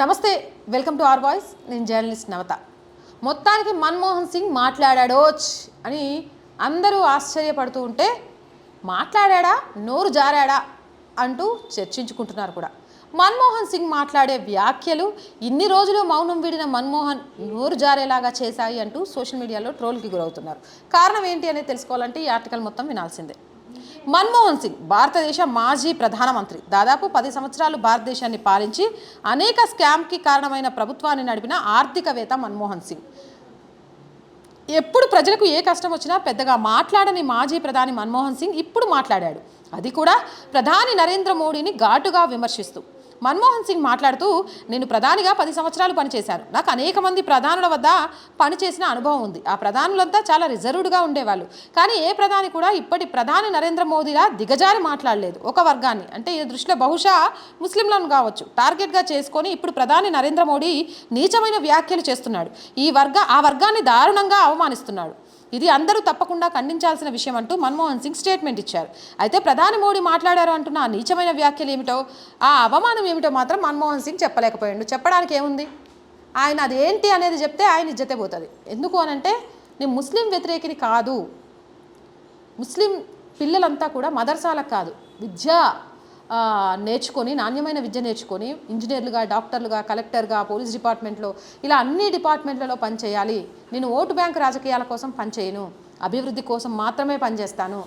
నమస్తే, welcome to our voice. నేను journalist నవత. మొత్తానికి మన్మోహన్ సింగ్ మాట్లాడాడోచ్ అని అందరూ ఆశ్చర్యపడుతూ ఉంటే, మాట్లాడా నోరు జారాడా అంటూ చర్చించుకుంటున్నారు కూడా. మన్మోహన్ సింగ్ మాట్లాడే వ్యాఖ్యలు ఇన్ని రోజులు మౌనం వీడిన మన్మోహన్ నోరు జారేలాగా చేశాయి అంటూ సోషల్ మీడియాలో ట్రోల్కి గురవుతున్నారు. కారణం ఏంటి అనేది తెలుసుకోవాలంటే ఈ ఆర్టికల్ మొత్తం వినాల్సిందే. మన్మోహన్ సింగ్ భారతదేశ మాజీ ప్రధానమంత్రి. దాదాపు 10 సంవత్సరాలు భారతదేశాన్ని పాలించి అనేక స్కామ్కి కారణమైన ప్రభుత్వాన్ని నడిపిన ఆర్థికవేత్త మన్మోహన్ సింగ్. ఎప్పుడు ప్రజలకు ఏ కష్టం వచ్చినా పెద్దగా మాట్లాడని మాజీ ప్రధాని మన్మోహన్ సింగ్ ఇప్పుడు మాట్లాడాడు. అది కూడా ప్రధాని నరేంద్ర మోడీని ఘాటుగా విమర్శిస్తూ. మన్మోహన్ సింగ్ మాట్లాడుతూ, నేను ప్రధానిగా 10 సంవత్సరాలు పనిచేశాను. నాకు అనేక మంది ప్రధానుల వద్ద పనిచేసిన అనుభవం ఉంది. ఆ ప్రధానులంతా చాలా రిజర్వ్డ్గా ఉండేవాళ్ళు. కానీ ఏ ప్రధాని కూడా ఇప్పటి ప్రధాని నరేంద్ర మోదీలా దిగజారి మాట్లాడలేదు. ఒక వర్గాన్ని, అంటే ఈ దృష్టిలో బహుశా ముస్లింలను కావచ్చు టార్గెట్గా చేసుకొని ఇప్పుడు ప్రధాని నరేంద్ర మోడీ నీచమైన వ్యాఖ్యలు చేస్తున్నాడు. ఆ వర్గాన్ని దారుణంగా అవమానిస్తున్నాడు. ఇది అందరూ తప్పకుండా ఖండించాల్సిన విషయం అంటూ మన్మోహన్ సింగ్ స్టేట్మెంట్ ఇచ్చారు. అయితే ప్రధాని మోడీ మాట్లాడారు అంటున్న ఆ నీచమైన వ్యాఖ్యలు ఏమిటో, ఆ అవమానం ఏమిటో మాత్రం మన్మోహన్ సింగ్ చెప్పలేకపోయాడు. చెప్పడానికి ఏముంది? ఆయన అది ఏంటి అనేది చెప్తే ఆయన ఇజ్జతే పోతుంది. ఎందుకు అనంటే, నేను ముస్లిం వ్యతిరేకిని కాదు. ముస్లిం పిల్లలంతా కూడా మదర్సాలకు కాదు, విద్య నేర్చుకొని, నాణ్యమైన విద్య నేర్చుకొని ఇంజనీర్లుగా, డాక్టర్లుగా, కలెక్టర్గా, పోలీస్ డిపార్ట్మెంట్లో, ఇలా అన్ని డిపార్ట్మెంట్లలో పనిచేయాలి. నేను ఓటు బ్యాంక్ రాజకీయాల కోసం పనిచేయను, అభివృద్ధి కోసం మాత్రమే పనిచేస్తాను.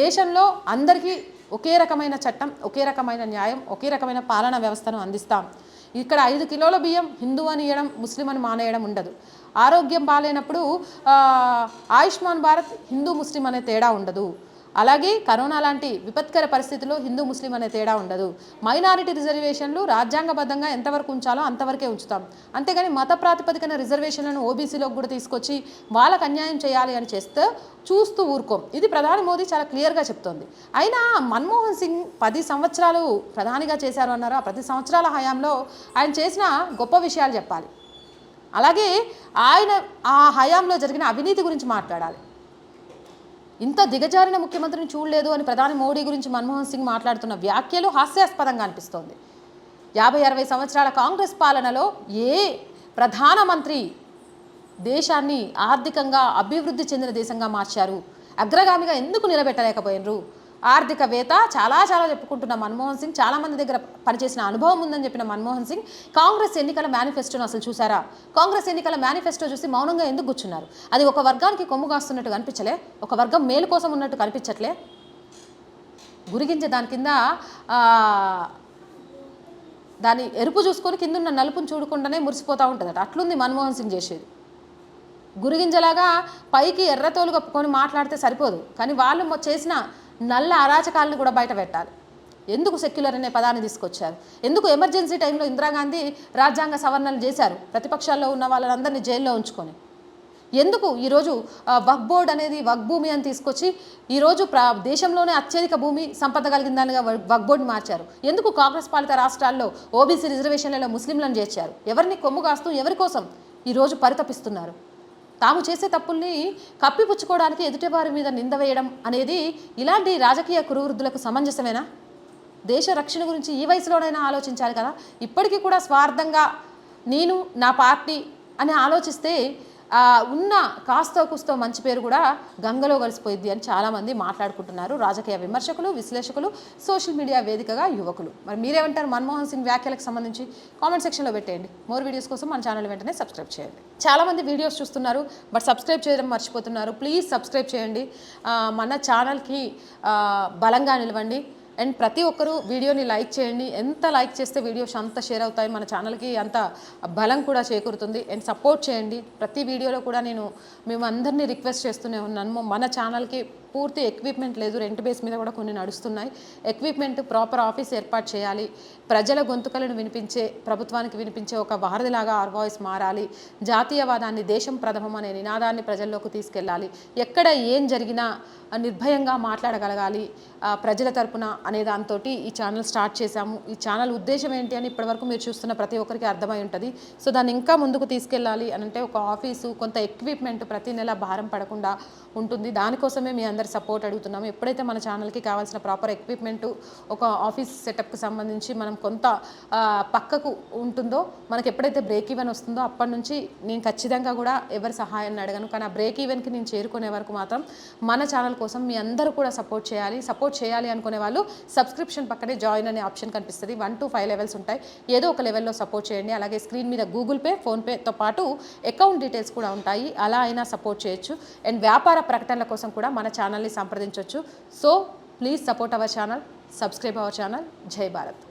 దేశంలో అందరికీ ఒకే రకమైన చట్టం, ఒకే రకమైన న్యాయం, ఒకే రకమైన పాలనా వ్యవస్థను అందిస్తాం. ఇక్కడ 5 కిలోల బియ్యం హిందూ అని ఇవ్వడం, ముస్లిం అని మానేయడం ఉండదు. ఆరోగ్యం బాగాలేనప్పుడు ఆయుష్మాన్ భారత్ హిందూ ముస్లిం అనే తేడా ఉండదు. అలాగే కరోనా లాంటి విపత్కర పరిస్థితుల్లో హిందూ ముస్లిం అనే తేడా ఉండదు. మైనారిటీ రిజర్వేషన్లు రాజ్యాంగబద్ధంగా ఎంతవరకు ఉంచాలో అంతవరకే ఉంచుతాం. అంతేగాని మత ప్రాతిపదికన రిజర్వేషన్లను ఓబీసీలోకి కూడా తీసుకొచ్చి వాళ్ళకు అన్యాయం చేయాలి అని చేస్తే చూస్తూ ఊరుకోం. ఇది ప్రధాని మోదీ చాలా క్లియర్గా చెప్తోంది. అయినా మన్మోహన్ సింగ్ 10 సంవత్సరాలు ప్రధానిగా చేశారు అన్నారు. ఆ 10 సంవత్సరాల హయాంలో ఆయన చేసిన గొప్ప విషయాలు చెప్పాలి. అలాగే ఆయన ఆ హయాంలో జరిగిన అవినీతి గురించి మాట్లాడాలి. ఇంత దిగజారిన ముఖ్యమంత్రిని చూడలేదు అని ప్రధాని మోడీ గురించి మన్మోహన్ సింగ్ మాట్లాడుతున్న వ్యాఖ్యలు హాస్యాస్పదంగా అనిపిస్తోంది. 50-60 సంవత్సరాల కాంగ్రెస్ పాలనలో ఏ ప్రధానమంత్రి దేశాన్ని ఆర్థికంగా అభివృద్ధి చెందిన దేశంగా మార్చారు? అగ్రగామిగా ఎందుకు నిలబెట్టలేకపోయినరు? ఆర్థికవేత్త చాలా చెప్పుకుంటున్న మన్మోహన్ సింగ్, చాలామంది దగ్గర పనిచేసిన అనుభవం ఉందని చెప్పిన మన్మోహన్ సింగ్ కాంగ్రెస్ ఎన్నికల మేనిఫెస్టోను అసలు చూసారా? కాంగ్రెస్ ఎన్నికల మేనిఫెస్టో చూసి మౌనంగా ఎందుకు కూర్చున్నారు? అది ఒక వర్గానికి కొమ్ము కాస్తున్నట్టు కనిపించలే? ఒక వర్గం మేలు కోసం ఉన్నట్టు కనిపించట్లే? గురిగించే దాని కింద దాని ఎరుపు చూసుకొని కింద ఉన్న నలుపుని చూడకుండానే మురిసిపోతూ ఉంటుందట. అట్లుంది మన్మోహన్ సింగ్ చేసేది. గురిగింజలాగా పైకి ఎర్రతోలు కప్పుకొని మాట్లాడితే సరిపోదు, కానీ వాళ్ళు చేసిన నల్ల అరాచకాలను కూడా బయట పెట్టాలి. ఎందుకు సెక్యులర్ అనే పదాన్ని తీసుకొచ్చారు? ఎందుకు ఎమర్జెన్సీ టైంలో ఇందిరాగాంధీ రాజ్యాంగ సవరణలు చేశారు ప్రతిపక్షాల్లో ఉన్న వాళ్ళందరినీ జైల్లో ఉంచుకొని? ఎందుకు ఈరోజు వక్ఫ్ బోర్డ్ అనేది వక్ఫ్ భూమి అని తీసుకొచ్చి ఈరోజు దేశంలోనే అత్యధిక భూమి సంపద కలిగిన దానిగా వక్ఫ్ బోర్డుని మార్చారు? ఎందుకు కాంగ్రెస్ పాలిత రాష్ట్రాల్లో ఓబీసీ రిజర్వేషన్లలో ముస్లింలను చేర్చారు? ఎవరిని కొమ్ము కాస్తూ ఎవరి కోసం ఈరోజు పరితపిస్తున్నారు? తాము చేసే తప్పుల్ని కప్పిపుచ్చుకోవడానికి ఎదుటివారి మీద నింద వేయడం అనేది ఇలాంటి రాజకీయ కురువృద్ధులకు సమంజసమేనా? దేశ రక్షణ గురించి ఈ వయసులోనైనా ఆలోచించాలి కదా. ఇప్పటికీ కూడా స్వార్థంగా నేను, నా పార్టీ అని ఆలోచిస్తే ఉన్న కాస్తో కూస్తో మంచి పేరు కూడా గంగలో కలిసిపోయిద్ది అని చాలామంది మాట్లాడుకుంటున్నారు. రాజకీయ విమర్శకులు, విశ్లేషకులు, సోషల్ మీడియా వేదికగా యువకులు. మరి మీరేమంటారు మన్మోహన్ సింగ్ వ్యాఖ్యలకు సంబంధించి? కామెంట్ సెక్షన్లో పెట్టేయండి. మోర్ వీడియోస్ కోసం మన ఛానల్ వెంటనే సబ్స్క్రైబ్ చేయండి. చాలామంది వీడియోస్ చూస్తున్నారు బట్ సబ్స్క్రైబ్ చేయడం మర్చిపోతున్నారు. ప్లీజ్ సబ్స్క్రైబ్ చేయండి. మన ఛానల్కి బలంగా నిలవండి. అండ్ ప్రతి ఒక్కరూ వీడియోని లైక్ చేయండి. ఎంత లైక్ చేస్తే వీడియోస్ అంత షేర్ అవుతాయి, మన ఛానల్కి అంత బలం కూడా చేకూరుతుంది. అండ్ సపోర్ట్ చేయండి. ప్రతి వీడియోలో కూడా మేము అందరినీ రిక్వెస్ట్ చేస్తూనే ఉన్నాను. మన ఛానల్కి పూర్తి ఎక్విప్మెంట్ లేదు, రెంట్ బేస్ మీద కూడా కొన్ని నడుస్తున్నాయి. ఎక్విప్మెంట్, ప్రాపర్ ఆఫీస్ ఏర్పాటు చేయాలి. ప్రజల గొంతుకలను వినిపించే, ప్రభుత్వానికి వినిపించే ఒక వారధిలాగా ఆర్ వాయిస్ మారాలి. జాతీయవాదాన్ని, దేశం ప్రథమం అనే నినాదాన్ని ప్రజల్లోకి తీసుకెళ్ళాలి. ఎక్కడ ఏం జరిగినా నిర్భయంగా మాట్లాడగలగాలి ప్రజల తరపున అనే దాంతో ఈ ఛానల్ స్టార్ట్ చేశాము. ఈ ఛానల్ ఉద్దేశం ఏంటి అని ఇప్పటివరకు మీరు చూస్తున్న ప్రతి ఒక్కరికి అర్థమై ఉంటుంది. సో దాన్ని ఇంకా ముందుకు తీసుకెళ్ళాలి అని అంటే ఒక ఆఫీసు, కొంత ఎక్విప్మెంట్ ప్రతి నెల భారం పడకుండా ఉంటుంది. దానికోసమే మీ అందరి అందరు సపోర్ట్ అడుగుతున్నాము. ఎప్పుడైతే మన ఛానల్కి కావాల్సిన ప్రాపర్ ఎక్విప్మెంటు, ఒక ఆఫీస్ సెటప్కి సంబంధించి మనం కొంత పక్కకు ఉంటుందో, మనకి ఎప్పుడైతే బ్రేక్ ఈవెన్ వస్తుందో అప్పటి నుంచి నేను ఖచ్చితంగా కూడా ఎవరి సహాయాన్ని అడగను. కానీ ఆ బ్రేక్ ఈవెన్కి నేను చేరుకునే వరకు మాత్రం మన ఛానల్ కోసం మీ అందరూ కూడా సపోర్ట్ చేయాలి అనుకునే వాళ్ళు సబ్స్క్రిప్షన్ పక్కనే జాయిన్ అనే ఆప్షన్ కనిపిస్తుంది. 1 to 5 లెవెల్స్ ఉంటాయి. ఏదో ఒక లెవెల్లో సపోర్ట్ చేయండి. అలాగే స్క్రీన్ మీద గూగుల్ పే, ఫోన్పేతో పాటు అకౌంట్ డీటెయిల్స్ కూడా ఉంటాయి. అలా అయినా సపోర్ట్ చేయొచ్చు. అండ్ వ్యాపార ప్రకటనల కోసం కూడా మన ఛానల్ని సంప్రదించవచ్చు. So please support our channel, subscribe our channel. జై భారత్.